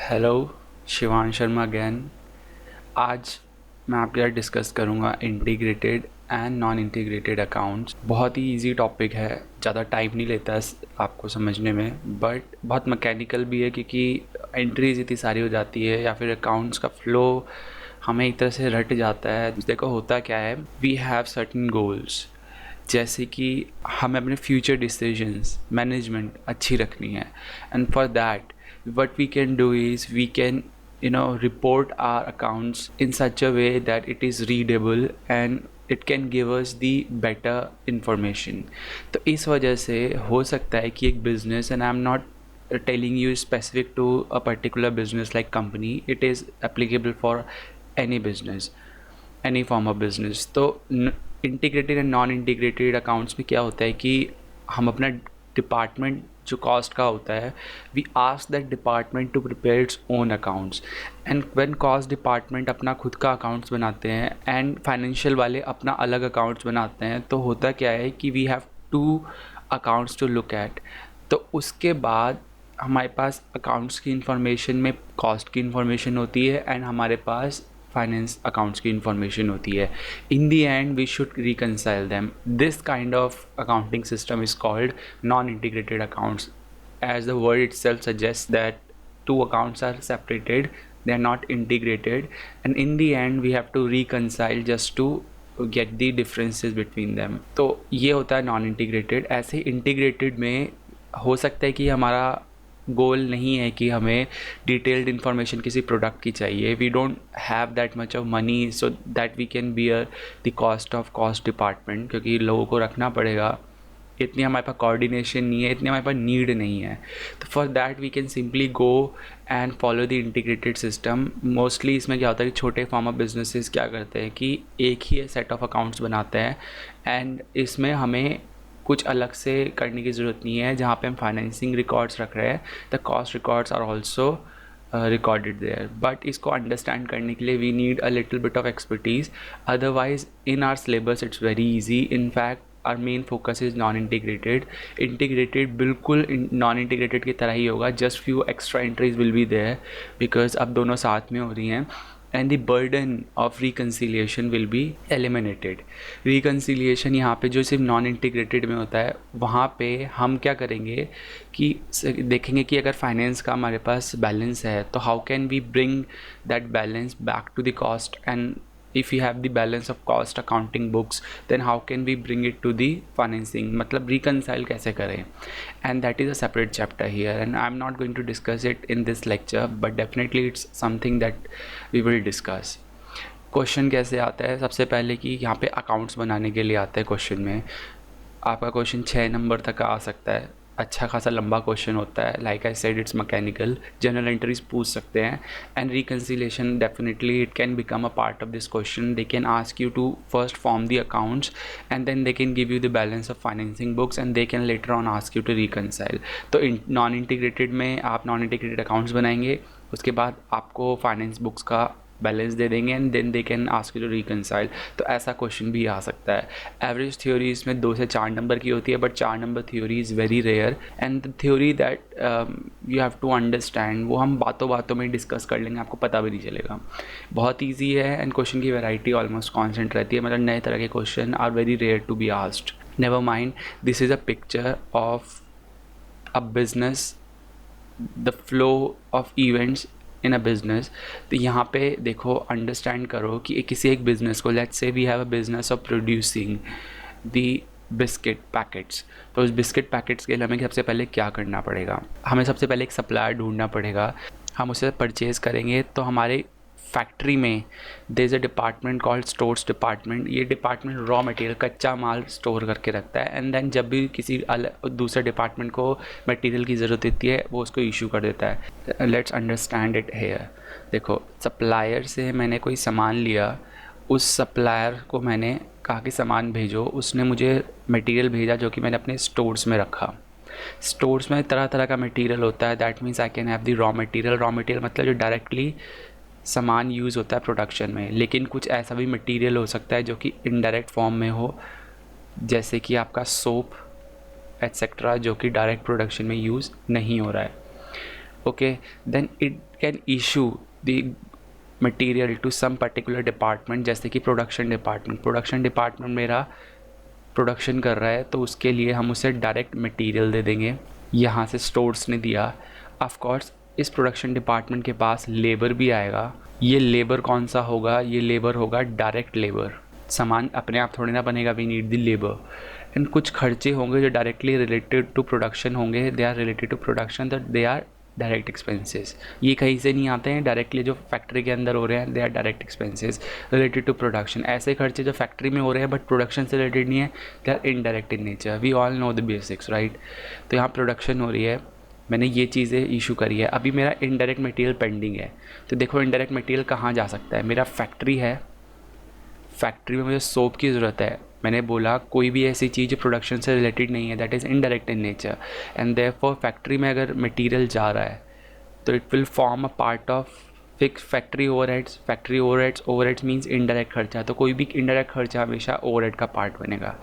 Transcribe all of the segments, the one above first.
Hello, Shivan Sharma again. आज मैं आपके साथ डिस्कस करूँगा integrated and non integrated accounts. बहुत ही इजी टॉपिक है, ज़्यादा टाइम नहीं लेता है आपको समझने में, बट बहुत मैकेनिकल भी है क्योंकि एंट्रीज इतनी सारी हो जाती है या फिर अकाउंट्स का फ्लो हमें एक तरह से रट जाता है। देखो होता क्या है, वी हैव सर्टेन गोल्स, जैसे कि हमें अपने फ्यूचर डिसीजंस मैनेजमेंट अच्छी रखनी है, and for that what we can do is we can report our accounts in such a way that it is readable and it can give us the better information. तो इस वजह से हो सकता है कि एक business, and I'm not telling you specific to a particular business like company, it is applicable for any business, any form of business. तो integrated and non integrated accounts में क्या होता है कि हम अपना डिपार्टमेंट जो कॉस्ट का होता है, we ask that department to prepare its own accounts, and when cost department अपना खुद का अकाउंट्स बनाते हैं एंड फाइनेंशियल वाले अपना अलग अकाउंट्स बनाते हैं, तो होता क्या है कि we have two accounts to look at. तो उसके बाद हमारे पास अकाउंट्स की इंफॉर्मेशन में कॉस्ट की इंफॉर्मेशन होती है एंड हमारे पास फाइनेंस अकाउंट्स की इंफॉर्मेशन होती है। In the end we should reconcile them. This kind of accounting system is called non integrated accounts, as the word itself suggests that two accounts are separated, they are not integrated, and in the end we have to reconcile just to get the differences between them. तो ये होता है non integrated. ऐसे integrated में हो सकता है कि हमारा गोल नहीं है कि हमें डिटेल्ड इन्फॉर्मेशन किसी प्रोडक्ट की चाहिए, we don't have that much of money so that we can bear the cost of cost department, क्योंकि लोगों को रखना पड़ेगा, इतनी हमारे पास कोऑर्डिनेशन नहीं है, इतनी हमारे पास नीड नहीं है। तो for that we can simply go and follow the integrated system. Mostly इसमें क्या होता है कि छोटे फॉर्म ऑफ बिजनेसेस क्या करते हैं कि एक ही सेट ऑफ अकाउंट्स बनाते हैं, एंड इसमें हमें कुछ अलग से करने की ज़रूरत नहीं है। जहाँ पे हम फाइनेंसिंग रिकॉर्ड्स रख रहे हैं, the cost records are also recorded there, but इसको अंडरस्टैंड करने के लिए we need a little bit of expertise. Otherwise in our syllabus it's very easy. In fact our main focus is non integrated. Integrated बिल्कुल non integrated की तरह ही होगा, just few extra entries will be there because अब दोनों साथ में हो रही हैं, and the burden of reconciliation will be eliminated. Reconciliation यहाँ पे जो सिर्फ नॉन इंटीग्रेटेड में होता है, वहाँ पे हम क्या करेंगे कि देखेंगे कि अगर फाइनेंस का हमारे पास बैलेंस है तो how can we bring that balance back to the cost, and if you have the balance of cost accounting books then how can we bring it to the financing, मतलब reconcile कैसे करें, and that is a separate chapter here and I'm not going to discuss it in this lecture but definitely it's something that we will discuss. Question कैसे आता है, सबसे पहले कि यहाँ पे अकाउंट्स बनाने के लिए आता है क्वेश्चन में, आपका क्वेश्चन 6 नंबर तक आ सकता है, अच्छा खासा लंबा क्वेश्चन होता है। Like I said it's mechanical, general entries पूछ सकते हैं, and reconciliation definitely it can become a part of this question. They can ask you to first form the accounts and then they can give you the balance of financing books and they can later on ask you to reconcile. तो non integrated में आप non integrated accounts बनाएंगे, उसके बाद आपको finance books का balance दे देंगे and then they can ask you to reconcile. तो ऐसा क्वेश्चन भी आ सकता है। एवरेज थ्योरी इसमें 2 से 4 नंबर की होती है, but 4 number theory is very rare, and the theory that you have to understand वो हम बातों बातों में डिस्कस कर लेंगे, आपको पता भी नहीं चलेगा। बहुत ईजी है एंड क्वेश्चन की वैरायटी ऑलमोस्ट कॉन्स्टेंट रहती है, मतलब नए तरह के question are very rare to be asked. Never mind, this is a picture of a business, the flow of events in a business. तो यहाँ पे देखो, अंडरस्टैंड करो कि किसी एक बिज़नेस को, let's say we have a business of producing the biscuit packets. तो उस बिस्किट पैकेट्स के लिए हमें सबसे पहले क्या करना पड़ेगा, हमें सबसे पहले एक सप्लायर ढूंढना पड़ेगा। हम उसे परचेज़ करेंगे तो हमारे फैक्ट्री में there is a department called stores department. ये डिपार्टमेंट रॉ मटेरियल, कच्चा माल स्टोर करके रखता है, एंड देन जब भी किसी दूसरे डिपार्टमेंट को मटेरियल की ज़रूरत होती है वो उसको इशू कर देता है। Let's understand it here. देखो, सप्लायर से मैंने कोई सामान लिया, उस सप्लायर को मैंने कहा कि सामान भेजो, उसने मुझे मटेरियल भेजा जो कि मैंने अपने स्टोर्स में रखा। स्टोर्स में तरह तरह का मटेरियल होता है, that means I can have the raw material. Raw material मतलब जो डायरेक्टली सामान यूज़ होता है प्रोडक्शन में, लेकिन कुछ ऐसा भी मटेरियल हो सकता है जो कि इनडायरेक्ट फॉर्म में हो, जैसे कि आपका सोप एट्सेट्रा, जो कि डायरेक्ट प्रोडक्शन में यूज़ नहीं हो रहा है। Okay, then can issue the material to some particular department, जैसे कि प्रोडक्शन डिपार्टमेंट मेरा प्रोडक्शन कर रहा है, तो उसके लिए हम उसे डायरेक्ट मटेरियल दे देंगे। यहाँ से स्टोर्स ने दिया, ऑफ कोर्स इस प्रोडक्शन डिपार्टमेंट के पास लेबर भी आएगा। ये लेबर कौन सा होगा? ये लेबर होगा डायरेक्ट लेबर। सामान अपने आप थोड़ी ना बनेगा, we need the labour. And कुछ खर्चे होंगे जो डायरेक्टली रिलेटेड टू प्रोडक्शन होंगे, they are related to production, that they are direct expenses. ये कहीं से नहीं आते हैं, डायरेक्टली जो फैक्ट्री के अंदर हो रहे हैं, they are direct expenses related to production. ऐसे खर्चे जो फैक्ट्री में हो रहे हैं बट प्रोडक्शन से रिलेटेड नहीं है, they are indirect in nature. We all know the basics, right? तो यहाँ प्रोडक्शन हो रही है, मैंने ये चीज़ें इशू करी है, अभी मेरा इनडायरेक्ट मटेरियल पेंडिंग है। तो देखो इनडायरेक्ट मटेरियल कहाँ जा सकता है? मेरा फैक्ट्री है, फैक्ट्री में मुझे सोप की ज़रूरत है। मैंने बोला कोई भी ऐसी चीज़ जो प्रोडक्शन से रिलेटेड नहीं है, that is indirect in nature, and therefore factory में अगर मटेरियल जा रहा है तो it will form a part of fix factory overheads. Factory overheads means indirect खर्चा, तो कोई भी इनडायरेक्ट खर्चा हमेशा ओवरहेड का पार्ट बनेगा।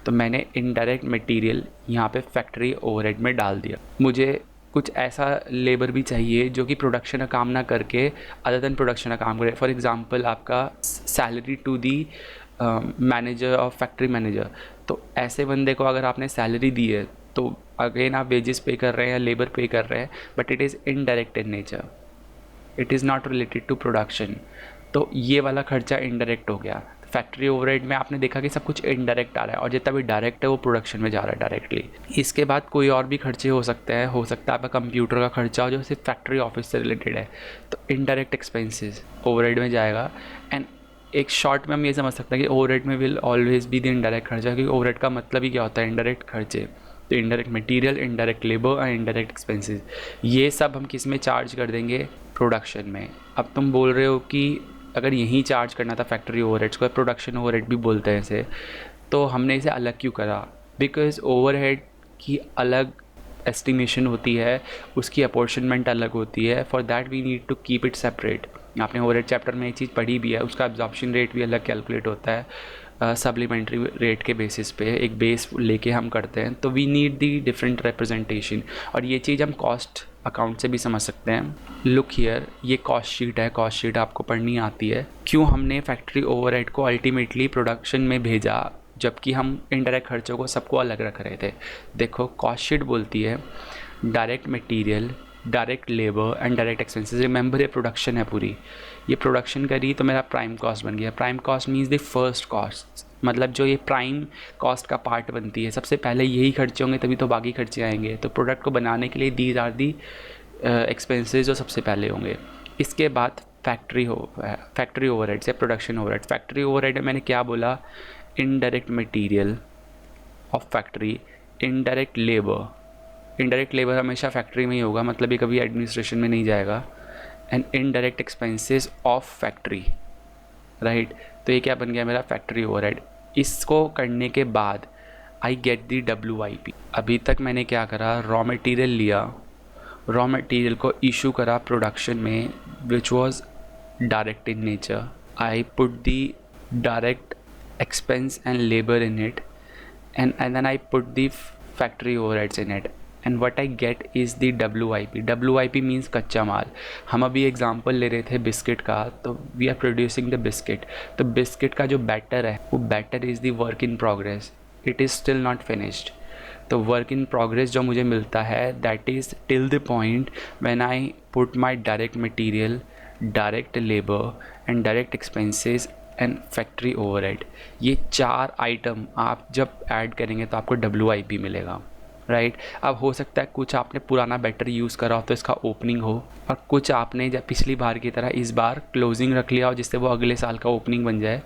तो मैंने इनडायरेक्ट मटेरियल यहाँ पे फैक्ट्री ओवरहेड में डाल दिया। मुझे कुछ ऐसा लेबर भी चाहिए जो कि प्रोडक्शन का काम ना करके अदर देन प्रोडक्शन का काम करे। फॉर एग्जांपल आपका सैलरी टू दी मैनेजर और फैक्ट्री मैनेजर, तो ऐसे बंदे को अगर आपने सैलरी दी है तो अगेन आप वेजेस पे कर रहे हैं या लेबर पे कर रहे हैं, but it is indirect in nature, it is not related to production. तो ये वाला खर्चा इनडायरेक्ट हो गया। फैक्ट्री ओवरहेड में आपने देखा कि सब कुछ इनडायरेक्ट आ रहा है और जितना भी डायरेक्ट है वो प्रोडक्शन में जा रहा है डायरेक्टली। इसके बाद कोई और भी खर्चे हो सकते हैं, हो सकता है आपका कंप्यूटर का खर्चा हो जो सिर्फ फैक्ट्री ऑफिस से रिलेटेड है, तो इनडायरेक्ट एक्सपेंसेस ओवरहेड में जाएगा। एंड एक शॉर्ट में हम ये समझ सकते हैं कि ओवरहेड में will always be the indirect खर्चा, क्योंकि ओवरहेड का मतलब ही क्या होता है? इनडायरेक्ट खर्चे। तो indirect material, indirect labour and indirect expenses, ये सब हम किस में चार्ज कर देंगे? प्रोडक्शन में। अब तुम बोल रहे हो कि अगर यहीं चार्ज करना था फैक्ट्री ओवरहेड्स को, प्रोडक्शन ओवरहेड भी बोलते हैं इसे, तो हमने इसे अलग क्यों करा? बिकॉज ओवरहेड की अलग एस्टिमेशन होती है, उसकी अपॉर्शनमेंट अलग होती है। For that we need to keep it separate. आपने ओवरहेड चैप्टर में एक चीज़ पढ़ी भी है, उसका एब्जॉर्प्शन रेट भी अलग कैलकुलेट होता है सप्लीमेंट्री रेट के बेसिस पे, एक बेस लेके हम करते हैं। तो we need the different representation, और ये चीज़ हम कॉस्ट अकाउंट से भी समझ सकते हैं। लुक हियर, ये कॉस्ट शीट है, कॉस्ट शीट आपको पढ़नी आती है। क्यों हमने फैक्ट्री ओवरहेड को अल्टीमेटली प्रोडक्शन में भेजा जबकि हम इनडायरेक्ट खर्चों को सबको अलग रख रहे थे? देखो कॉस्ट शीट बोलती है direct material, direct labour and direct expenses. Remember ये प्रोडक्शन है पूरी, ये प्रोडक्शन करी तो मेरा प्राइम कॉस्ट बन गया। Prime cost means the first cost, मतलब जो ये प्राइम कॉस्ट का पार्ट बनती है, सबसे पहले यही खर्चे होंगे तभी तो बाकी खर्चे आएंगे। तो प्रोडक्ट को बनाने के लिए दीज आर दी एक्सपेंसेस जो सबसे पहले होंगे। इसके बाद फैक्ट्री ओवरहेड से प्रोडक्शन ओवरहेड। फैक्ट्री ओवरहेड में मैंने क्या बोला? Indirect material of factory, indirect labour हमेशा फैक्ट्री में ही होगा, मतलब ये कभी एडमिनिस्ट्रेशन में नहीं जाएगा। And indirect expenses of factory, right? तो ये क्या बन गया मेरा? Factory overhead. इसको करने के बाद आई गेट दी WIP। अभी तक मैंने क्या करा? रॉ मटेरियल लिया, रॉ मटेरियल को इशू करा प्रोडक्शन में, which was direct in nature. I put the direct expense and labor in it, and then I put the factory overheads in it, and what I get is the WIP. WIP means कच्चा माल। हम अभी example ले रहे थे biscuit का, तो we are producing the biscuit. तो biscuit का जो बैटर है वो batter is the work in progress, it is still not finished. तो वर्क इन प्रोग्रेस जो मुझे मिलता है that is till the point when I put my direct material, direct labour and direct expenses and factory overhead. ये 4 item आप जब add करेंगे तो आपको WIP मिलेगा, राइट? अब हो सकता है कुछ आपने पुराना बैटर यूज़ करा हो तो इसका ओपनिंग हो, और कुछ आपने जब पिछली बार की तरह इस बार क्लोजिंग रख लिया हो जिससे वो अगले साल का ओपनिंग बन जाए।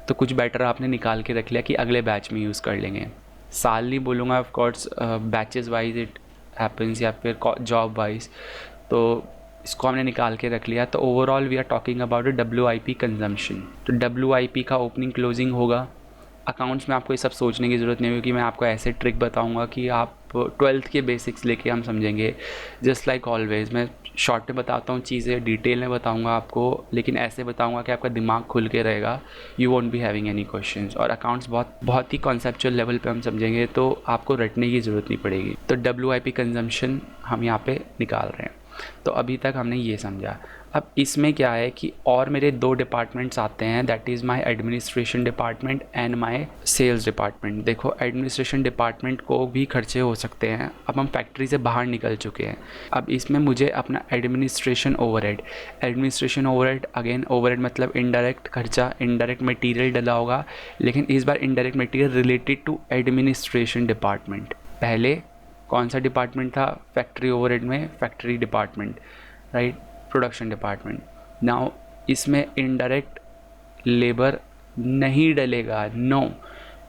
तो कुछ बैटर आपने निकाल के रख लिया कि अगले बैच में यूज़ कर लेंगे। साल नहीं बोलूँगा, of course batches wise it happens, या फिर जॉब वाइज। तो इसको हमने निकाल के रख लिया। तो overall we are talking about WIP consumption. तो WIP का ओपनिंग क्लोजिंग होगा। अकाउंट्स में आपको ये सब सोचने की ज़रूरत नहीं होगी, मैं आपको ऐसे ट्रिक बताऊंगा कि आप 12th के बेसिक्स लेके हम समझेंगे। जस्ट लाइक ऑलवेज मैं शॉर्ट में बताता हूँ चीज़ें, डिटेल में बताऊंगा आपको, लेकिन ऐसे बताऊंगा कि आपका दिमाग खुल के रहेगा, you won't be having any questions. और अकाउंट्स बहुत ही कॉन्सेप्चुअल लेवल पे हम समझेंगे, तो आपको रटने की ज़रूरत नहीं पड़ेगी। तो WIP कंजम्पशन हम यहाँ पे निकाल रहे हैं। तो अभी तक हमने ये समझा। अब इसमें क्या है कि और मेरे 2 डिपार्टमेंट्स आते हैं, that is my administration department and my sales department. देखो एडमिनिस्ट्रेशन डिपार्टमेंट को भी खर्चे हो सकते हैं, अब हम फैक्ट्री से बाहर निकल चुके हैं। अब इसमें मुझे अपना एडमिनिस्ट्रेशन ओवरहेड अगेन ओवरहेड मतलब इनडायरेक्ट खर्चा, इनडायरेक्ट मटेरियल डला होगा, लेकिन इस बार indirect material related to administration department. पहले कौन सा डिपार्टमेंट था फैक्ट्री ओवरहेड में? Factory department, right, production department. Now इसमें इनडायरेक्ट लेबर नहीं डलेगा, नो,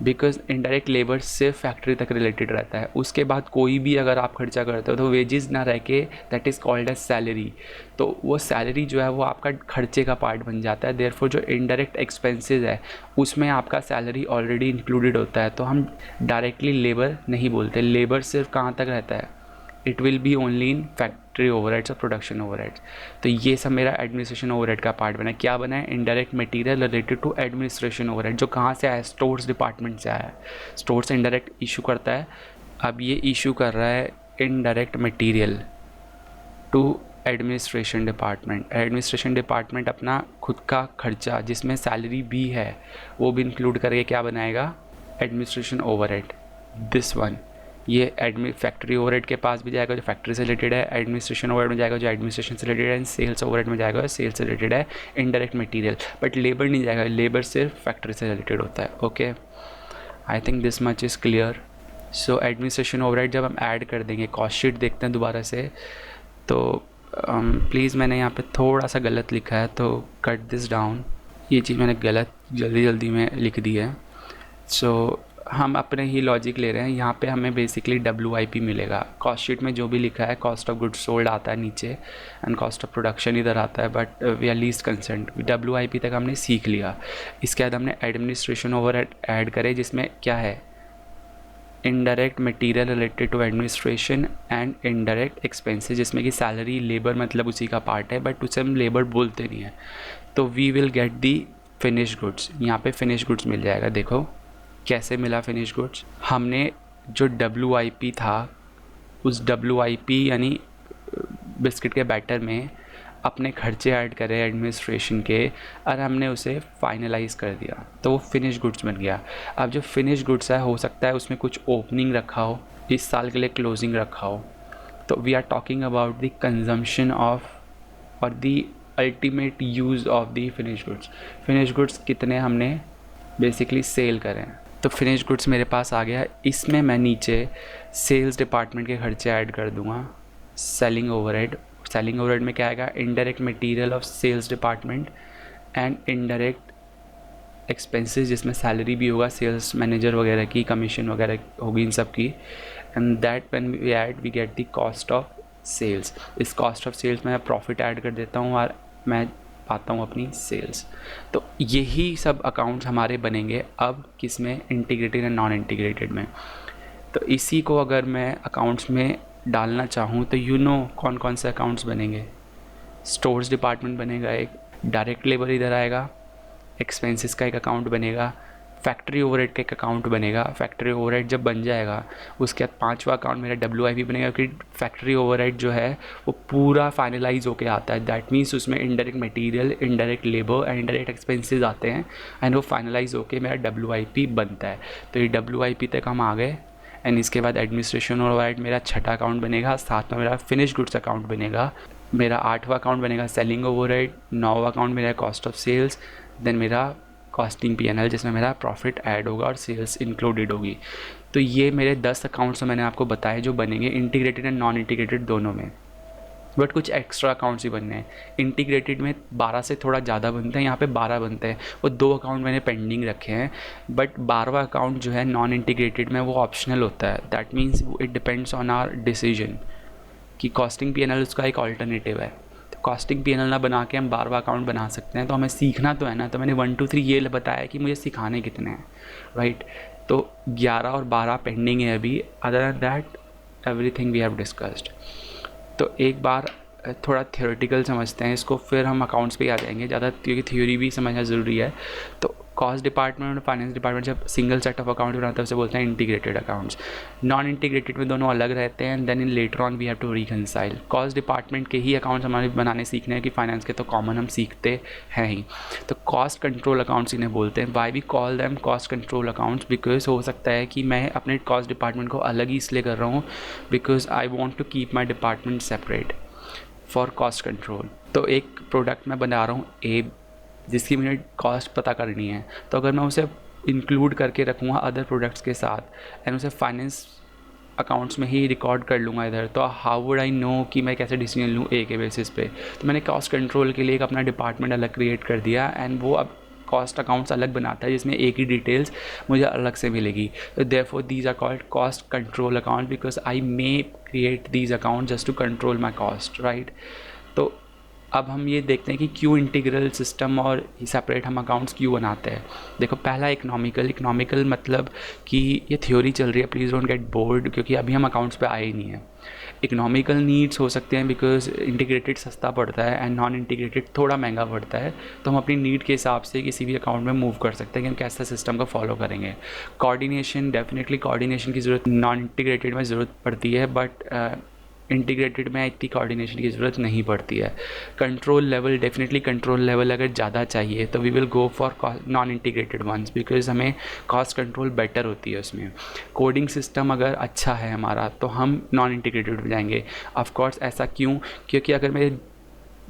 बिकॉज इनडायरेक्ट लेबर सिर्फ फैक्ट्री तक रिलेटेड रहता है। उसके बाद कोई भी अगर आप खर्चा करते हो तो वेजेस ना रह के that is called as salary, तो वो सैलरी जो है वो आपका खर्चे का पार्ट बन जाता है। देयरफॉर जो इनडायरेक्ट एक्सपेंसेस है उसमें आपका सैलरी ऑलरेडी इंक्लूडेड होता है, तो हम डायरेक्टली लेबर नहीं बोलते। लेबर सिर्फ कहाँ तक रहता है? It will be only in factory overheads और प्रोडक्शन ओवरहेड्स। तो ये सब मेरा एडमिनिस्ट्रेशन ओवरहेड का पार्ट बना है। क्या बना है? Indirect material related to administration overhead, जो कहाँ से आया? स्टोर्स डिपार्टमेंट से आया है। स्टोर्स इनडायरेक्ट इशू करता है, अब ये इशू कर रहा है indirect material to administration department. Administration department अपना खुद का खर्चा जिसमें सैलरी भी है वो भी इंक्लूड करके क्या बनाएगा? Administration overhead. दिस वन ये फैक्ट्री ओवरहेड के पास भी जाएगा जो फैक्ट्री से रिलेटेड है, एडमिनिस्ट्रेशन ओवरहेड में जाएगा जो एडमिनिस्ट्रेशन से रिलेटेड है, एंड सेल्स ओवरहेड में जाएगा जो सेल्स से रिलेटेड है, इनडायरेक्ट मटेरियल। बट लेबर नहीं जाएगा, लेबर सिर्फ फैक्ट्री से रिलेटेड होता है। Okay, I think this much is clear. So administration overhead जब हम ऐड कर देंगे, कॉस्ट शीट देखते हैं दोबारा से, तो प्लीज़ मैंने यहाँ पे थोड़ा सा गलत लिखा है तो कट दिस डाउन। ये चीज़ मैंने गलत जल्दी में लिख दी है। सो हम अपने ही लॉजिक ले रहे हैं, यहाँ पे हमें बेसिकली WIP मिलेगा। कॉस्ट शीट में जो भी लिखा है कॉस्ट ऑफ गुड्स सोल्ड आता है नीचे एंड कॉस्ट ऑफ प्रोडक्शन इधर आता है, but we are least concern. WIP तक हमने सीख लिया। इसके बाद हमने एडमिनिस्ट्रेशन ओवरहेड ऐड करे जिसमें क्या है? Indirect material related to administration and indirect expenses, जिसमें कि सैलरी लेबर मतलब उसी का पार्ट है, बट उसे हम लेबर बोलते नहीं हैं। तो we will get the finish goods. यहाँ पे फिनिश गुड्स मिल जाएगा। देखो कैसे मिला फिनिश गुड्स? हमने जो WIP था उस WIP यानी बिस्किट के बैटर में अपने खर्चे ऐड करे एडमिनिस्ट्रेशन के और हमने उसे फाइनलाइज कर दिया, तो वो फिनिश गुड्स बन गया। अब जो फिनिश गुड्स है हो सकता है उसमें कुछ ओपनिंग रखा हो, इस साल के लिए क्लोजिंग रखा हो, तो we are talking about the consumption of और the ultimate use of the finish goods. Finish goods कितने हमने बेसिकली सेल करें, तो फिनिश गुड्स मेरे पास आ गया। इसमें मैं नीचे सेल्स डिपार्टमेंट के खर्चे ऐड कर दूंगा, सेलिंग ओवरहेड। सेलिंग ओवरहेड में क्या आएगा? Indirect material of sales department and indirect expenses जिसमें सैलरी भी होगा, सेल्स मैनेजर वगैरह की, कमीशन वगैरह होगी इन सब की, and that when we add we get the cost of sales. इस कॉस्ट ऑफ सेल्स में मैं प्रॉफिट ऐड कर देता हूँ और मैं पाता हूँ अपनी सेल्स। तो यही सब अकाउंट्स हमारे बनेंगे अब किस में? इंटीग्रेटेड एंड नॉन इंटीग्रेटेड में। तो इसी को अगर मैं अकाउंट्स में डालना चाहूँ तो कौन कौन से अकाउंट्स बनेंगे? स्टोर्स डिपार्टमेंट बनेगा एक, डायरेक्ट लेबर इधर आएगा, एक्सपेंसेस का एक अकाउंट बनेगा, फैक्ट्री ओवरहेड का एक अकाउंट बनेगा। फैक्ट्री ओवरहेड जब बन जाएगा उसके बाद 5वां अकाउंट मेरा WIP बनेगा, क्योंकि फैक्ट्री ओवरहेड जो है वो पूरा फाइनलाइज होके आता है। दैट मीन्स उसमें indirect material, indirect labour and indirect expenses आते हैं एंड वो फाइनलाइज होके मेरा WIP बनता है। तो ये WIP तक हम आ गए एंड इसके बाद एडमिनिस्ट्रेशन ओवरहेड मेरा 6ठा अकाउंट बनेगा, साथ में मेरा फिनिश गुड्स अकाउंट बनेगा, मेरा 8वां अकाउंट बनेगा सेलिंग ओवरहेड, 9वां अकाउंट मेरा कॉस्ट ऑफ सेल्स, देन मेरा कॉस्टिंग P&L जिसमें मेरा प्रॉफिट ऐड होगा और सेल्स इंक्लूडेड होगी। तो ये मेरे 10 अकाउंट्स मैंने आपको बताए जो बनेंगे इंटीग्रेटेड एंड नॉन इंटीग्रेटेड दोनों में, बट कुछ एक्स्ट्रा अकाउंट्स भी बनने हैं। इंटीग्रेटेड में 12 से थोड़ा ज़्यादा बनते हैं, यहाँ पे 12 बनते हैं। वो 2 अकाउंट मैंने पेंडिंग रखे हैं, बट 12वां अकाउंट जो है नॉन इंटीग्रेटेड में वो ऑप्शनल होता है। That means it depends on our decision कि कॉस्टिंग P&L उसका एक ऑल्टरनेटिव है। तो कॉस्टिंग P&L ना बना के हम 12वां अकाउंट बना सकते हैं, तो हमें सीखना तो है ना। तो मैंने 1 2 3 ये बताया कि मुझे सिखाने कितने हैं, राइट। तो 11 और 12 पेंडिंग है अभी, other than that everything we have discussed. तो एक बार थोड़ा थियोरेटिकल समझते हैं इसको, फिर हम अकाउंट्स पे आ जाएंगे ज़्यादा, क्योंकि थ्योरी भी समझना ज़रूरी है। तो कॉस्ट डिपार्टमेंट और फाइनेंस डिपार्टमेंट जब सिंगल सेट ऑफ अकाउंट बनाते हैं उसे बोलते हैं इंटीग्रेटेड अकाउंट्स। नॉन इंटीग्रेटेड में दोनों अलग रहते हैं, and then in later on we have to reconcile. Cost department के ही अकाउंट्स हमारे बनाने सीखने हैं कि फाइनेंस के तो कॉमन हम सीखते हैं ही। तो कॉस्ट कंट्रोल अकाउंट्स इन्हें बोलते हैं। Why we call them cost control accounts? Because हो सकता है कि मैं अपने कॉस्ट डिपार्टमेंट को अलग ही इसलिए कर रहा हूँ because I want to keep my department separate for cost control. तो एक प्रोडक्ट मैं बना रहा हूँ ए, जिसकी मुझे कॉस्ट पता करनी है, तो अगर मैं उसे इंक्लूड करके रखूँगा अदर प्रोडक्ट्स के साथ एंड उसे फाइनेंस अकाउंट्स में ही रिकॉर्ड कर लूँगा इधर, तो हाउ वुड आई नो कि मैं कैसे डिसीजन लूँ ए के बेसिस पे? तो मैंने कॉस्ट कंट्रोल के लिए एक अपना डिपार्टमेंट अलग क्रिएट कर दिया एंड वो अब कॉस्ट अकाउंट्स अलग बनाता है जिसमें एक ही डिटेल्स मुझे अलग से मिलेगी। तो therefore these are called cost control account because I may create these account just to control my cost, right? तो अब हम ये देखते हैं कि क्यों इंटीग्रल सिस्टम और सेपरेट हम अकाउंट्स क्यों बनाते हैं। देखो, पहला इकोनॉमिकल मतलब कि ये थ्योरी चल रही है, प्लीज़ डोंट गेट बोर्ड, क्योंकि अभी हम अकाउंट्स पे आए ही नहीं है। इकोनॉमिकल नीड्स हो सकते हैं बिकॉज इंटीग्रेटेड सस्ता पड़ता है एंड नॉन इंटीग्रेटेड थोड़ा महंगा पड़ता है, तो हम अपनी नीड के हिसाब से किसी भी अकाउंट में मूव कर सकते हैं कि हम कैसा सिस्टम को फॉलो करेंगे। कोऑर्डिनेशन, डेफिनेटली कोऑर्डिनेशन की ज़रूरत नॉन इंटीग्रेटेड में ज़रूरत पड़ती है, बट इंटीग्रेटेड में इतनी कोऑर्डिनेशन की ज़रूरत नहीं पड़ती है। Control level, definitely control level अगर ज़्यादा चाहिए तो we will go for non integrated once because हमें कॉस्ट कंट्रोल बेटर होती है उसमें। कोडिंग सिस्टम अगर अच्छा है हमारा तो हम नॉन इंटीग्रेटेड में जाएंगे। ऑफ कोर्स ऐसा क्यों? क्योंकि अगर मेरे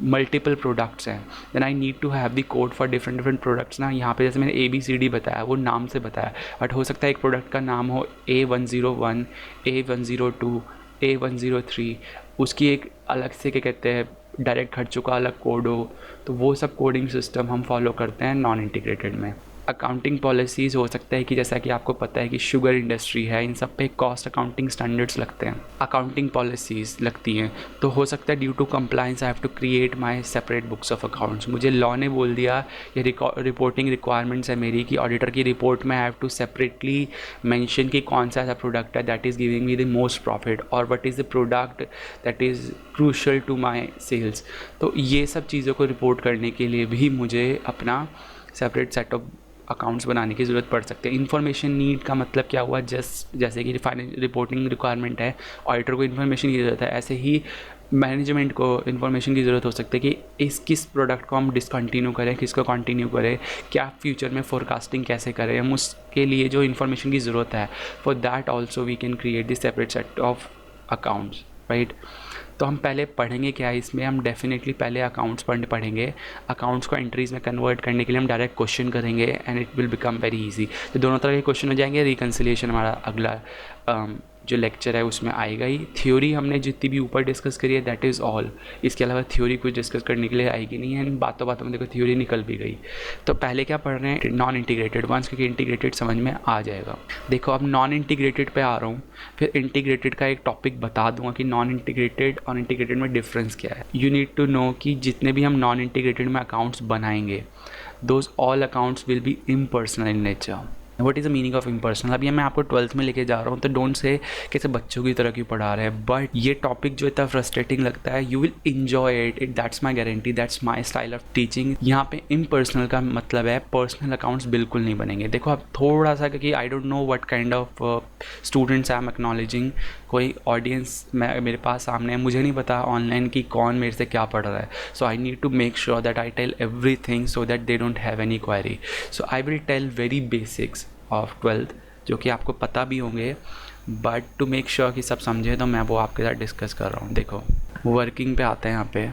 मल्टीपल प्रोडक्ट्स हैं then I need to have the code for different products ना। यहाँ पे जैसे मैंने ABCD बताया, वो नाम से बताया, बट हो सकता है एक प्रोडक्ट का नाम हो A101, A102, A103, उसकी एक अलग से क्या कहते हैं डायरेक्ट खर्चों का अलग कोड हो। तो वो सब कोडिंग सिस्टम हम फॉलो करते हैं नॉन इंटीग्रेटेड में। अकाउंटिंग पॉलिसीज़ हो सकता है कि जैसा कि आपको पता है कि शुगर इंडस्ट्री है, इन सब पे कॉस्ट अकाउंटिंग स्टैंडर्ड्स लगते हैं, अकाउंटिंग पॉलिसीज़ लगती हैं। तो हो सकता है due to compliance I have to create my separate books of accounts. मुझे लॉ ने बोल दिया, ये रिपोर्टिंग रिक्वायरमेंट्स है मेरी कि ऑडिटर की रिपोर्ट में I have to separately mention कि कौन सा ऐसा प्रोडक्ट है that is giving me the most profit और what is the product that is crucial to my sales. तो ये सब चीज़ों को रिपोर्ट करने के लिए भी मुझे अपना सेपरेट सेट ऑफ अकाउंट्स बनाने की ज़रूरत पड़ सकती है। इन्फॉर्मेशन नीड का मतलब क्या हुआ? जैसे कि रिपोर्टिंग रिक्वायरमेंट है, ऑडिटर को इन्फॉर्मेशन की ज़रूरत है, ऐसे ही मैनेजमेंट को इन्फॉर्मेशन की ज़रूरत हो सकती है कि किस प्रोडक्ट को हम डिसकंटिन्यू करें, किसको कंटिन्यू करें, क्या फ्यूचर में फोरकास्टिंग कैसे करें, हम उसके लिए जो इन्फॉर्मेशन की ज़रूरत है, for that also we can create this separate set of accounts, right? तो हम पहले पढ़ेंगे क्या है इसमें? हम डेफिनेटली पहले अकाउंट्स पढ़ेंगे। अकाउंट्स को एंट्रीज़ में कन्वर्ट करने के लिए हम डायरेक्ट क्वेश्चन करेंगे and it will become very easy. तो दोनों तरह के क्वेश्चन हो जाएंगे। रिकन्सिलिएशन हमारा अगला जो लेक्चर है उसमें आएगा ही। थ्योरी हमने जितनी भी ऊपर डिस्कस करी है दैट इज़ ऑल। इसके अलावा थ्योरी कुछ डिस्कस करने के लिए आएगी नहीं है। बातों बातों में देखो थ्योरी निकल भी गई। तो पहले क्या पढ़ रहे हैं? नॉन इंटीग्रेटेड वंस, क्योंकि इंटीग्रेटेड समझ में आ जाएगा। देखो अब नॉन इंटीग्रेटेड पे आ रहा हूँ, फिर इंटीग्रेटेड का एक टॉपिक बता दूंगा कि नॉन इंटीग्रेटेड और इंटीग्रेटेड में डिफरेंस क्या है। यू नीड टू नो कि जितने भी हम नॉन इंटीग्रेटेड में अकाउंट्स बनाएंगे those all accounts will be impersonal in nature. What is the meaning of impersonal? अभी मैं आपको 12th में लेके जा रहा हूँ तो डोंट से कैसे बच्चों की तरह क्यों पढ़ा रहे हैं, बट ये टॉपिक जो इतना फ्रस्ट्रेटिंग लगता है you will enjoy it, that's my guarantee, that's my style of teaching. यहाँ पे इम्पर्सनल का मतलब है पर्सनल अकाउंट्स बिल्कुल नहीं बनेंगे। देखो आप थोड़ा सा, क्योंकि I don't know what kind of students I am acknowledging, कोई ऑडियंस मेरे पास सामने है, मुझे नहीं पता ऑनलाइन की कौन मेरे से क्या पढ़ रहा है। So I need to make sure that I tell everything so that they don't have any query. So I will tell very basics of 12th जो कि आपको पता भी होंगे, बट टू मेक श्योर कि सब समझे तो मैं वो आपके साथ डिस्कस कर रहा हूँ। देखो वर्किंग पे आते हैं यहाँ पे,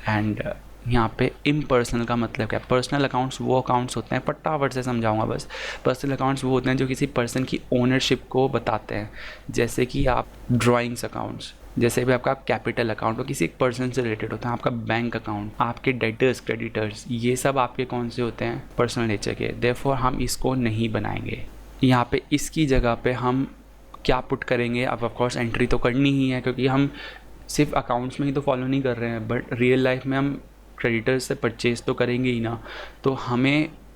एंड यहाँ पे इम्पर्सनल का मतलब क्या है? पर्सनल अकाउंट्स वो अकाउंट्स होते हैं, फटाफट से समझाऊंगा बस। पर्सनल अकाउंट्स वो होते हैं जो किसी पर्सन की ओनरशिप को बताते हैं, जैसे कि आप ड्राइंग्स अकाउंट्स, जैसे भी आपका कैपिटल अकाउंट हो किसी एक पर्सन से रिलेटेड होता है, आपका बैंक अकाउंट, आपके डेटर्स, क्रेडिटर्स, ये सब आपके कौन से होते हैं? पर्सनल नेचर के। देयरफॉर हम इसको नहीं बनाएंगे। यहाँ पे इसकी जगह पे हम क्या पुट करेंगे? अब ऑफकोर्स एंट्री तो करनी ही है, क्योंकि हम सिर्फ अकाउंट्स में ही तो फॉलो नहीं कर रहे हैं, बट रियल लाइफ में हम क्रेडिटर्स से परचेज तो करेंगे ही ना, तो हम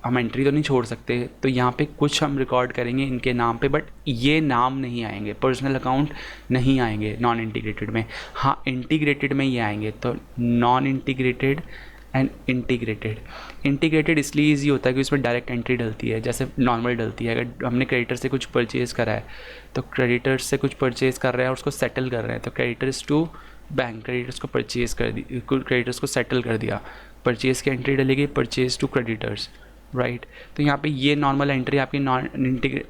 एंट्री तो नहीं छोड़ सकते। तो यहाँ पे कुछ हम रिकॉर्ड करेंगे इनके नाम पे, बट ये नाम नहीं आएंगे, पर्सनल अकाउंट नहीं आएंगे नॉन इंटीग्रेटेड में। हाँ इंटीग्रेटेड में ये आएंगे। तो नॉन इंटीग्रेटेड एंड इंटीग्रेटेड इसलिए ईजी होता है कि उसमें डायरेक्ट एंट्री डलती है, जैसे नॉर्मल डलती है। अगर हमने क्रेडिटर से कुछ परचेज़ करा है तो क्रेडिटर्स से कुछ परचेज़ कर रहे हैं और उसको सेटल कर रहे हैं, तो क्रेडिटर्स टू बैंक, क्रेडिटर्स को परचेज़ कर दी, क्रेडिटर्स को सेटल कर दिया, परचेज़ की एंट्री डलेगी परचेज़ टू क्रेडिटर्स, राइट। तो यहाँ पे ये नॉर्मल एंट्री आपकी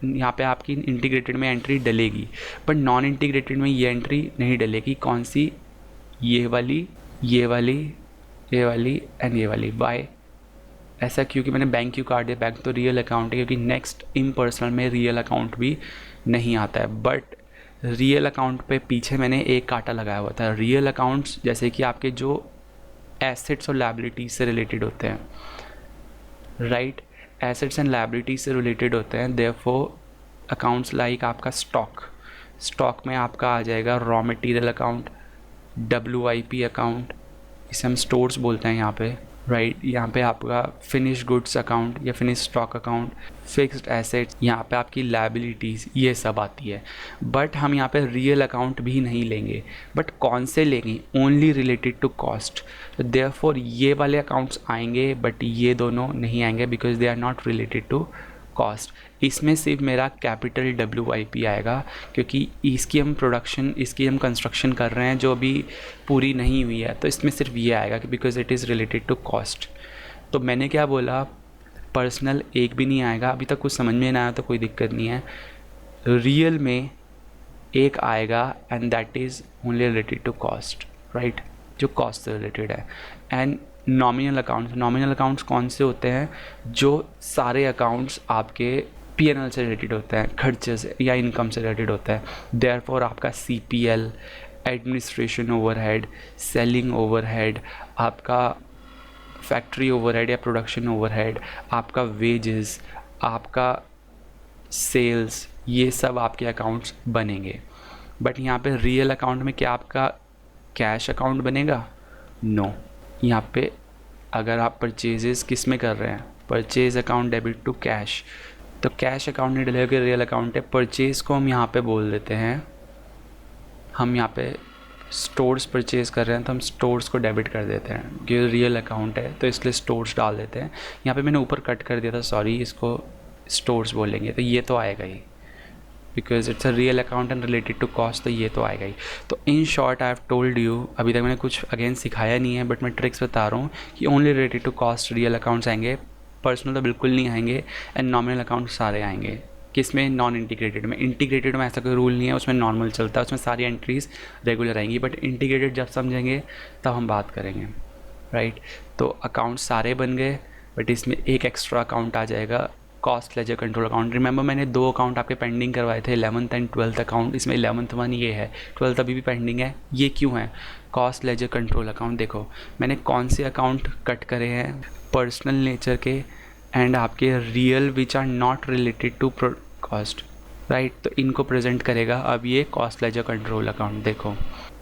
यहाँ पे आपकी इंटीग्रेटेड में एंट्री डलेगी, बट नॉन इंटीग्रेटेड में ये एंट्री नहीं डलेगी। कौन सी? ये वाली, ये वाली, ये वाली एंड ये वाली। बाय ऐसा क्योंकि मैंने बैंक क्यों काट दिया? बैंक तो रियल अकाउंट है, क्योंकि नेक्स्ट इम्पर्सनल में रियल अकाउंट भी नहीं आता है, बट रियल अकाउंट पे पीछे मैंने एक कांटा लगाया हुआ था। रियल अकाउंट्स जैसे कि आपके जो एसेट्स और लायबिलिटीज से रिलेटेड होते हैं, राइट, एसेट्स एंड लायबिलिटीज से रिलेटेड होते हैं। देयरफॉर अकाउंट्स लाइक आपका स्टॉक में आपका आ जाएगा raw material account, WIP account, इसे हम स्टोर्स बोलते हैं यहाँ पे, राइट। यहाँ पे आपका फिनिश गुड्स अकाउंट या finish stock account, fixed assets, यहाँ पे आपकी लायबिलिटीज़, ये सब आती है। बट हम यहाँ पे रियल अकाउंट भी नहीं लेंगे, बट कौन से लेंगे? Only related to cost. तो देयरफॉर ये वाले अकाउंट्स आएंगे, बट ये दोनों नहीं आएंगे because they are not related to cost. इसमें सिर्फ मेरा कैपिटल WIP आएगा, क्योंकि इसकी हम कंस्ट्रक्शन कर रहे हैं जो अभी पूरी नहीं हुई है, तो इसमें सिर्फ ये आएगा कि because it is related to cost. तो मैंने क्या बोला? पर्सनल एक भी नहीं आएगा। अभी तक कुछ समझ में ना आया तो कोई दिक्कत नहीं है। रियल में एक आएगा and that is only related to cost, right, जो कॉस्ट से रिलेटेड है। एंड नॉमिनल अकाउंट्स कौन से होते हैं? जो सारे अकाउंट्स आपके P&L से रिलेटेड होते हैं, खर्चे से या इनकम से रिलेटेड होता है। देयरफॉर आपका CPL, administration overhead, selling overhead, आपका फैक्ट्री ओवरहेड या प्रोडक्शन ओवरहेड, आपका वेजेस, आपका सेल्स, ये सब आपके अकाउंट्स बनेंगे। बट यहाँ पे रियल अकाउंट में क्या आपका कैश अकाउंट बनेगा? नो। यहाँ पे अगर आप परचेजेस किस में कर रहे हैं, purchase account debit to cash, तो कैश अकाउंट नहीं डलेगा, रियल अकाउंट है। परचेज़ को हम यहाँ पे बोल देते हैं, हम यहाँ पे स्टोर्स परचेज कर रहे हैं तो हम स्टोर्स को डेबिट कर देते हैं, क्योंकि रियल अकाउंट है तो इसलिए स्टोर्स डाल देते हैं। यहाँ पे मैंने ऊपर कट कर दिया था, सॉरी, इसको स्टोर्स बोलेंगे, तो ये तो आएगा ही because it's a real account and related to cost, तो ये तो आएगा ही। तो in short I have told you, अभी तक मैंने कुछ अगेन सिखाया नहीं है, बट मैं ट्रिक्स बता रहा हूँ कि only related to cost real accounts आएंगे, पर्सनल तो बिल्कुल नहीं आएंगे, एंड नॉमिनल अकाउंट सारे आएंगे। किस में? नॉन इंटीग्रेटेड में। इंटीग्रेटेड में ऐसा कोई रूल नहीं है, उसमें नॉर्मल चलता है, उसमें सारी एंट्रीज रेगुलर आएंगी, बट इंटीग्रेटेड जब समझेंगे तब हम बात करेंगे, राइट। तो अकाउंट सारे बन गए, बट इसमें एक एक्स्ट्रा अकाउंट आ जाएगा, cost ledger control account. Remember मैंने 2 अकाउंट आपके पेंडिंग करवाए थे, 11th एंड 12th अकाउंट, इसमें 11th वन ये है, 12th अभी भी पेंडिंग है। ये क्यों है? Cost ledger control account. देखो मैंने कौन से अकाउंट कट करे हैं, पर्सनल नेचर के एंड आपके real which are not related to cost, right. तो इनको प्रेजेंट करेगा अब ये कॉस्ट लेजर कंट्रोल अकाउंट। देखो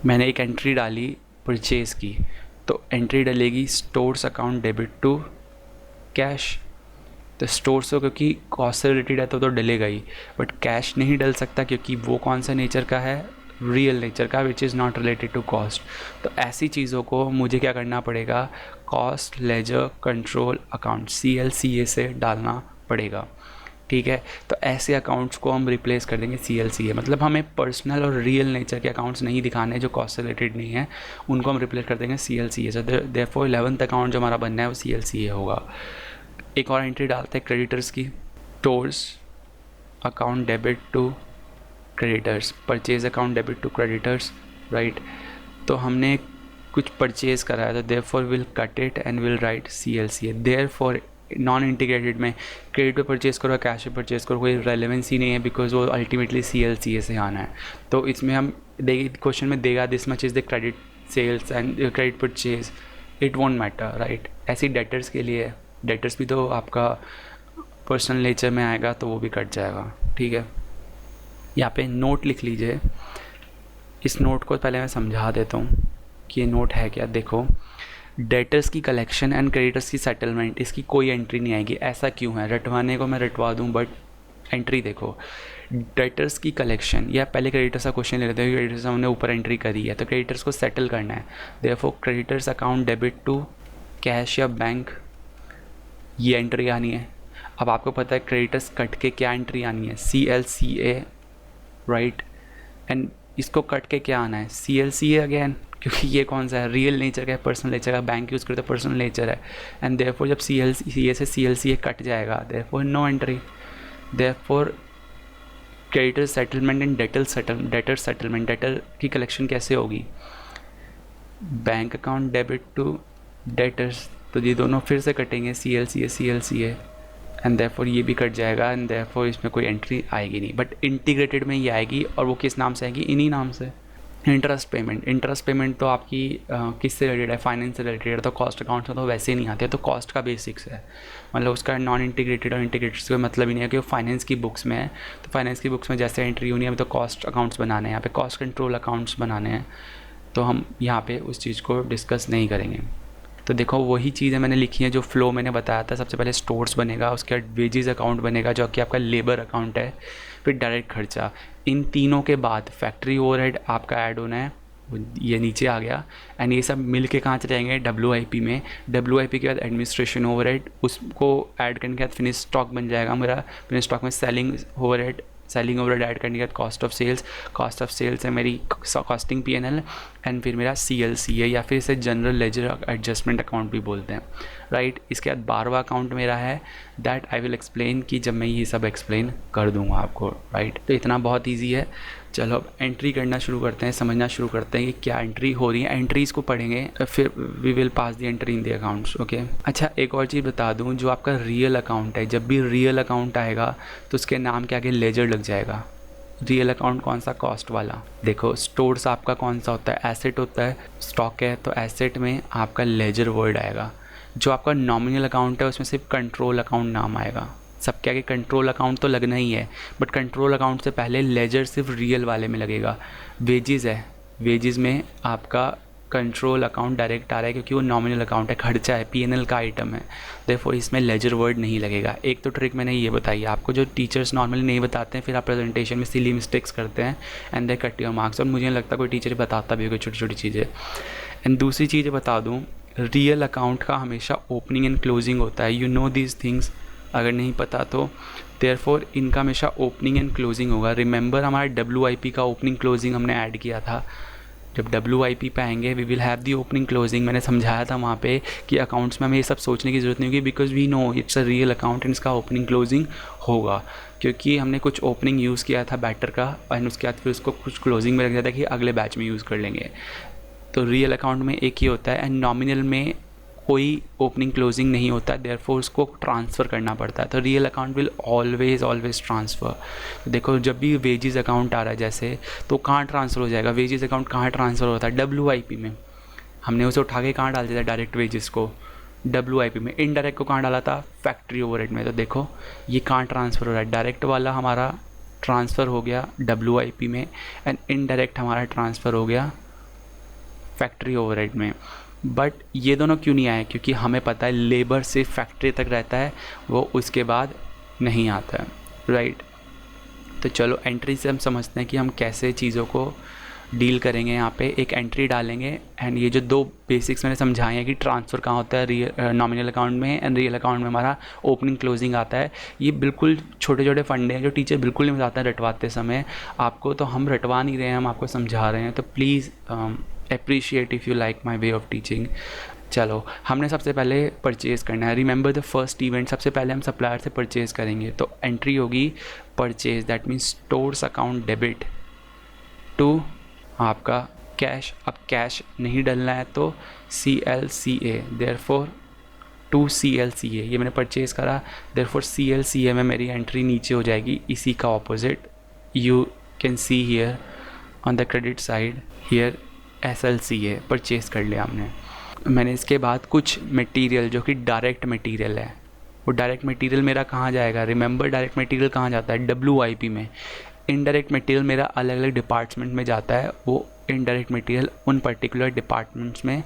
मैंने एक एंट्री डाली परचेज़ की, तो एंट्री डलेगी stores account debit to cash. तो स्टोर्स हो क्योंकि कॉस्ट से रिलेटेड है तो डलेगा ही, बट कैश नहीं डल सकता क्योंकि वो कौन सा नेचर का है? रियल नेचर का, which is not related to cost. तो ऐसी चीज़ों को मुझे क्या करना पड़ेगा? Cost ledger control account CLCA से डालना पड़ेगा, ठीक है। तो ऐसे अकाउंट्स को हम रिप्लेस कर देंगे CLCA, मतलब हमें पर्सनल और रियल नेचर के अकाउंट्स नहीं दिखाने जो कॉस्ट से रिलेटेड नहीं है, उनको हम रिप्लेस कर देंगे CLCA से। देयरफॉर 11th अकाउंट जो हमारा बनना है वो CLCA होगा। एक और एंट्री डालते हैं क्रेडिटर्स की, stores account debit to creditors, purchase account debit to creditors, right. तो हमने कुछ परचेज करा है तो therefore will cut it and will write CLCA। Therefore non integrated में क्रेडिट पे परचेज करो, कैश पे परचेज करो, कोई रेलेवेंसी नहीं है बिकॉज वो अल्टीमेटली CLCA से आना है। तो इसमें हम क्वेश्चन में देगा this much is the credit sales and credit purchase, it won't matter, right. ऐसी डेटर्स के लिए, डेटर्स भी तो आपका पर्सनल नेचर में आएगा तो वो भी कट जाएगा, ठीक है। यहाँ पे नोट लिख लीजिए, इस नोट को पहले मैं समझा देता हूँ कि ये नोट है क्या। देखो डेटर्स की कलेक्शन एंड क्रेडिटर्स की सेटलमेंट, इसकी कोई एंट्री नहीं आएगी। ऐसा क्यों है? रटवाने को मैं रटवा दूँ बट एंट्री देखो, डेटर्स की कलेक्शन, या पहले क्रेडिटर्स का क्वेश्चन ले लेते हैं, क्रेडिटर्स हमने ऊपर एंट्री करी है तो क्रेडिटर्स को सेटल करना है। Therefore creditors account debit to cash या बैंक, ये एंट्री आनी है। अब आपको पता है क्रेडिटर्स कट के क्या एंट्री आनी है, CLCA, राइट। एंड इसको कट के क्या आना है, CLCA अगेन, क्योंकि ये कौन सा है, रियल नेचर का है, पर्सनल नेचर का, बैंक यूज़ करते पर्सनल नेचर है। एंड देयरफॉर जब CLCA से CLCA कट जाएगा, therefore no entry. Therefore creditor settlement and debtor settlement, debtor की कलेक्शन कैसे होगी, bank account debit to debtors, तो ये दोनों फिर से कटेंगे, CLCA एंड देयरफॉर ये भी कट जाएगा, एंड देयरफॉर इसमें कोई एंट्री आएगी नहीं। बट इंटीग्रेटेड में ये आएगी, और वो किस नाम से आएगी, इन्हीं नाम से, इंटरेस्ट पेमेंट तो आपकी किससे रिलेटेड है, फाइनेंस से रिलेटेड है, तो कॉस्ट अकाउंट में तो वैसे ही नहीं आते, तो कॉस्ट का बेसिक्स है, मतलब उसका नॉन इंटीग्रेटेड और इंटीग्रेटेड से कोई मतलब ही नहीं है कि वो फाइनेंस की बुक्स में है। तो फाइनेंस की बुक्स में जैसे एंट्री होनी है, तो कॉस्ट अकाउंट्स बनाने हैं, यहाँ पे कॉस्ट कंट्रोल अकाउंट्स बनाने हैं, तो हम यहाँ पे उस चीज़ को डिस्कस नहीं करेंगे। तो देखो वही चीज़ें मैंने लिखी हैं जो फ्लो मैंने बताया था। सबसे पहले स्टोर्स बनेगा, उसके बाद वेजेस अकाउंट बनेगा जो कि आपका लेबर अकाउंट है, फिर डायरेक्ट खर्चा। इन तीनों के बाद फैक्ट्री ओवरहेड आपका ऐड होना है, ये नीचे आ गया। एंड ये सब मिल के कहाँ चले जाएंगे, WIP में। WIP के बाद एडमिनिस्ट्रेशन ओवरहेड, उसको ऐड करने के बाद फिनिश स्टॉक बन जाएगा मेरा। फिनिश स्टॉक में सेलिंग ओवरहेड ऐड करने के बाद कॉस्ट ऑफ सेल्स है मेरी कॉस्टिंग P&L, एंड फिर मेरा CLCA या फिर इसे जनरल लेजर एडजस्टमेंट अकाउंट भी बोलते हैं, राइट। इसके बाद 12वां अकाउंट मेरा है, दैट आई विल एक्सप्लेन, कि जब मैं ये सब एक्सप्लेन कर दूंगा आपको, राइट। तो इतना बहुत ईजी है। चलो अब एंट्री करना शुरू करते हैं, समझना शुरू करते हैं कि क्या एंट्री हो रही है। एंट्रीज़ को पढ़ेंगे, फिर we will pass the entry in the accounts, okay. अच्छा एक और चीज़ बता दूं, जो आपका रियल अकाउंट है, जब भी रियल अकाउंट आएगा तो उसके नाम के आगे लेजर लग जाएगा। रियल अकाउंट कौन सा, कॉस्ट वाला। देखो स्टोर्स आपका कौन सा होता है, एसेट होता है, स्टॉक है, तो एसेट में आपका लेजर वर्ड आएगा। जो आपका नॉमिनल अकाउंट है उसमें सिर्फ कंट्रोल अकाउंट नाम आएगा। सबके आगे कंट्रोल अकाउंट तो लगना ही है, बट कंट्रोल अकाउंट से पहले लेजर सिर्फ रियल वाले में लगेगा। वेजेस है, वेजेस में आपका कंट्रोल अकाउंट डायरेक्ट आ रहा है क्योंकि वो नॉमिनल अकाउंट है, खर्चा है, P&L का आइटम है, देयरफॉर इसमें लेजर वर्ड नहीं लगेगा। एक तो ट्रिक मैंने ये बताई आपको, जो टीचर्स नॉर्मली नहीं बताते हैं, फिर आप प्रेजेंटेशन में सिली मिस्टेक्स करते हैं and they cut your marks, और मुझे नहीं लगता कोई टीचर बताता भी होगा छोटी छोटी चीज़ें। एंड दूसरी चीज़ बता दूँ, रियल अकाउंट का हमेशा ओपनिंग एंड क्लोजिंग होता है, यू नो दीज थिंग्स, अगर नहीं पता तो। देयरफॉर इनका हमेशा ओपनिंग एंड क्लोजिंग होगा। रिमेंबर हमारा WIP का ओपनिंग क्लोजिंग हमने ऐड किया था, जब WIP पे आएंगे we will have the opening closing. मैंने समझाया था वहाँ पे कि अकाउंट्स में हमें ये सब सोचने की ज़रूरत नहीं होगी, because we know it's a real account and इसका ओपनिंग क्लोजिंग होगा, क्योंकि हमने कुछ ओपनिंग यूज़ किया था बैटर का, एंड उसके बाद फिर उसको कुछ क्लोजिंग में रख दिया था कि अगले बैच में यूज़ कर लेंगे। तो रियल अकाउंट में एक ही होता है, एंड नॉमिनल में कोई ओपनिंग क्लोजिंग नहीं होता है, देयरफॉर उसको ट्रांसफ़र करना पड़ता है। तो real account will always transfer. तो देखो जब भी वेजेस अकाउंट आ रहा है जैसे, तो कहाँ ट्रांसफ़र हो जाएगा, वेजेस अकाउंट कहाँ ट्रांसफ़र होता है, WIP में। हमने उसे उठा के कहाँ डाल दिया था, डायरेक्ट वेजेस को WIP में। इनडायरेक्ट को कहाँ डाला था, फैक्ट्री ओवरहेड में। तो देखो ये कहाँ ट्रांसफ़र हो रहा है, डायरेक्ट वाला हमारा ट्रांसफ़र हो गया WIP में, एंड इनडायरेक्ट हमारा ट्रांसफ़र हो गया फैक्ट्री ओवरहेड में। बट ये दोनों क्यों नहीं आए, क्योंकि हमें पता है लेबर सिर्फ फैक्ट्री तक रहता है, वो उसके बाद नहीं आता है, राइट। तो चलो एंट्री से हम समझते हैं कि हम कैसे चीज़ों को डील करेंगे। यहाँ पे एक एंट्री डालेंगे, एंड ये जो दो बेसिक्स मैंने समझाए हैं कि ट्रांसफ़र कहाँ होता है, रियल नॉमिनल अकाउंट में, एंड रियल अकाउंट में हमारा ओपनिंग क्लोजिंग आता है। ये बिल्कुल छोटे छोटे फंडे हैं जो टीचर बिल्कुल नहीं बताते हैं रटवाते समय आपको, तो हम रटवा नहीं रहे हैं, हम आपको समझा रहे हैं। तो please appreciate if you like my way of teaching। चलो हमने सबसे पहले परचेज़ करना है, रिमेंबर द फर्स्ट इवेंट। सबसे पहले हम सप्लायर से परचेज़ करेंगे, तो एंट्री होगी purchase, that means stores account debit to आपका कैश। अब कैश नहीं डलना है तो CLCA, देयरफॉर टू CLCA, ये मैंने परचेज़ करा, देयरफॉर CLCA में मेरी एंट्री नीचे हो जाएगी, इसी का opposite you can see here on the credit side, here SLCA purchase कर लिया हमने। मैंने इसके बाद कुछ मटेरियल जो कि डायरेक्ट मटेरियल है, वो डायरेक्ट मटेरियल मेरा कहाँ जाएगा, रिमेंबर डायरेक्ट मटेरियल कहाँ जाता है, WIP में। इनडायरेक्ट मटेरियल मेरा अलग अलग डिपार्टमेंट में जाता है, वो इनडायरेक्ट मटेरियल उन पर्टिकुलर डिपार्टमेंट्स में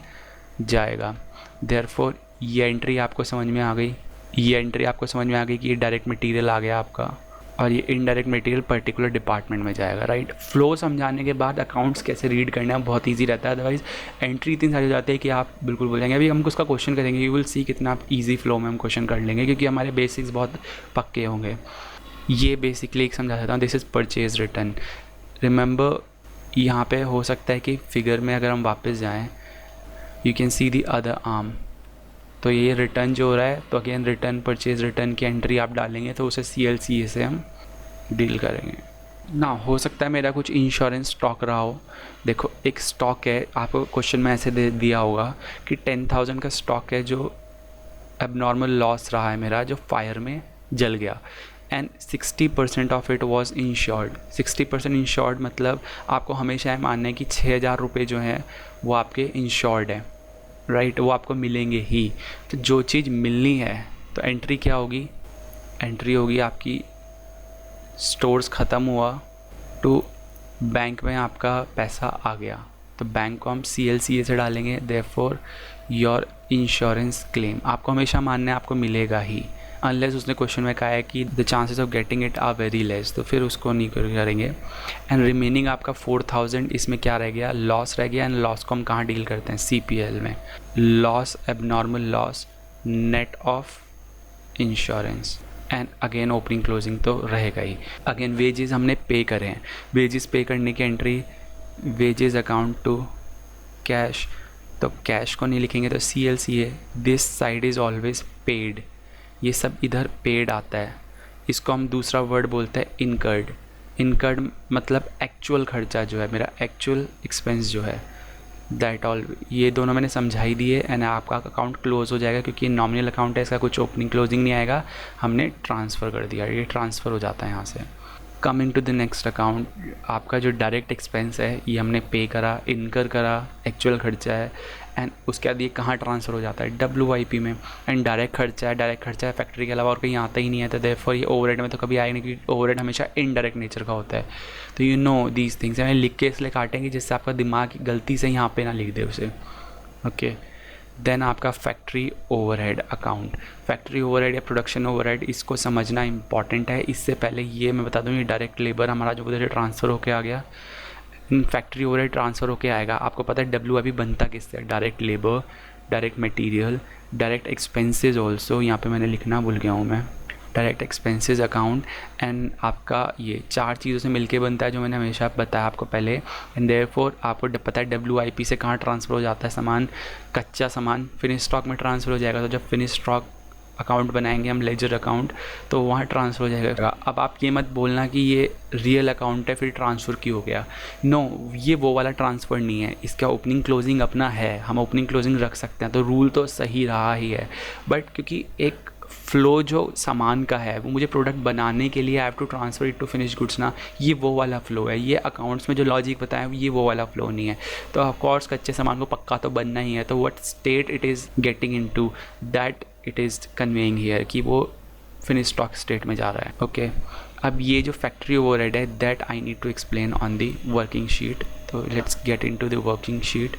जाएगा। देयरफॉर ये एंट्री आपको समझ में आ गई, ये एंट्री आपको समझ में आ गई कि ये डायरेक्ट मटेरियल आ गया आपका, और ये इनडायरेक्ट मटेरियल पर्टिकुलर डिपार्टमेंट में जाएगा, राइट। फ्लो समझाने के बाद अकाउंट्स कैसे रीड करना है बहुत ईजी रहता है, अदरवाइज एंट्री इतनी सारी हो जाती है कि आप बिल्कुल भूल जाएंगे। अभी हम उसका क्वेश्चन करेंगे, यू विल सी कितना ईजी फ्लो में हम क्वेश्चन कर लेंगे, क्योंकि हमारे बेसिक्स बहुत पक्के होंगे। ये बेसिकली एक समझा देता हूँ, this is purchase return. Remember यहाँ पे हो सकता है कि फिगर में अगर हम वापस जाएँ, you can see the other arm, तो ये रिटर्न जो हो रहा है, तो अगेन रिटर्न परचेज रिटर्न की एंट्री आप डालेंगे तो उसे CLCA से हम डील करेंगे ना। हो सकता है मेरा कुछ इंश्योरेंस स्टॉक रहा हो। देखो एक स्टॉक है, आपको क्वेश्चन में ऐसे दे दिया होगा कि 10,000 का स्टॉक है जो एबनॉर्मल लॉस रहा है मेरा, जो फायर में जल गया, and 60% of it was insured. 60% insured मतलब आपको हमेशा ये मानना है कि 6,000 रुपये जो हैं वो आपके इंश्योर्ड हैं, राइट, वो आपको मिलेंगे ही। तो जो चीज़ मिलनी है तो एंट्री क्या होगी, एंट्री होगी आपकी स्टोर्स ख़त्म हुआ टू बैंक में आपका पैसा आ गया, तो बैंक को हम CLCA से डालेंगे। देयरफॉर योर इंश्योरेंस क्लेम, आपको हमेशा मानना है आपको मिलेगा ही, अनलेस उसने क्वेश्चन में कहा है कि the chances of getting it are very less, तो फिर उसको नहीं करेंगे। एंड रिमेनिंग आपका 4,000 इसमें क्या रह गया, लॉस रह गया। एंड लॉस को हम कहाँ डील करते हैं, CPL में, loss abnormal loss net of insurance. And again opening closing तो रहेगा ही। अगेन वेजेस हमने पे करे हैं, वेजेस पे करने की entry wages account to cash, तो कैश को नहीं लिखेंगे तो CLCA, this side is always paid, ये सब इधर पेड आता है। इसको हम दूसरा वर्ड बोलते हैं इनकर्ड। इनकर्ड मतलब एक्चुअल खर्चा जो है, मेरा एक्चुअल एक्सपेंस जो है, दैट ऑल। ये दोनों मैंने समझा ही दिए एंड आपका अकाउंट क्लोज हो जाएगा, क्योंकि नॉमिनल अकाउंट है, इसका कुछ ओपनिंग क्लोजिंग नहीं आएगा, हमने ट्रांसफ़र कर दिया, ये ट्रांसफ़र हो जाता है यहाँ से। Coming to the next account, आपका जो डायरेक्ट एक्सपेंस है ये हमने पे करा, इनकर करा, एक्चुअल खर्चा है, एंड उसके बाद ये कहाँ ट्रांसफ़र हो जाता है, WIP में। एंड डायरेक्ट खर्चा है फैक्ट्री के अलावा और कहीं आता ही नहीं है, तो देयरफॉर ये ओवरहेड में तो कभी आएगा नहीं, क्योंकि ओवरहेड हमेशा इनडायरेक्ट नेचर का होता है। तो यू नो दीज थिंग्स, हमें लिख के इसलिए काटेंगे जिससे आपका दिमाग गलती से यहाँ पे ना लिख दे उसे, ओके। देन आपका factory overhead account, factory overhead या प्रोडक्शन ओवरहेड, इसको समझना इंपॉर्टेंट है। इससे पहले ये मैं बता दूँ, ये डायरेक्ट लेबर हमारा जो उधर से ट्रांसफ़र होके आ गया, फैक्ट्री ओवरहेड ट्रांसफ़र होके आएगा। आपको पता है WIP बनता किससे, direct labour, direct material, direct expenses also, यहाँ पे मैंने लिखना भूल गया हूँ मैं, डायरेक्ट एक्सपेंसेस अकाउंट। एंड आपका ये 4 चीज़ों से मिलके बनता है, जो मैंने हमेशा बताया आपको पहले। एंड देयरफॉर आपको पता है WIP से कहाँ ट्रांसफ़र हो जाता है सामान, कच्चा सामान फिनिश स्टॉक में ट्रांसफ़र हो जाएगा। तो जब फिनिश स्टॉक अकाउंट बनाएंगे हम, लेजर अकाउंट, तो वहाँ ट्रांसफ़र हो जाएगा। अब आप ये मत बोलना कि ये रियल अकाउंट है फिर ट्रांसफ़र क्यों हो गया, नो, ये वो वाला ट्रांसफ़र नहीं है, इसका ओपनिंग क्लोजिंग अपना है, हम ओपनिंग क्लोजिंग रख सकते हैं, तो रूल तो सही रहा ही है। बट क्योंकि एक फ़्लो जो सामान का है वो मुझे प्रोडक्ट बनाने के लिए I have to transfer it to finish goods ना, ये वो वाला फ़्लो है। ये अकाउंट्स में जो लॉजिक बताया ये वो वाला फ़्लो नहीं है। तो ऑफकोर्स कच्चे सामान को पक्का तो बनना ही है, तो what state it is getting into, that it is conveying here, कि वो फिनिश स्टॉक स्टेट में जा रहा है, ओके। अब ये जो फैक्ट्री ओवरहेड है, that I need to explain on the working sheet, तो let's get into the working sheet.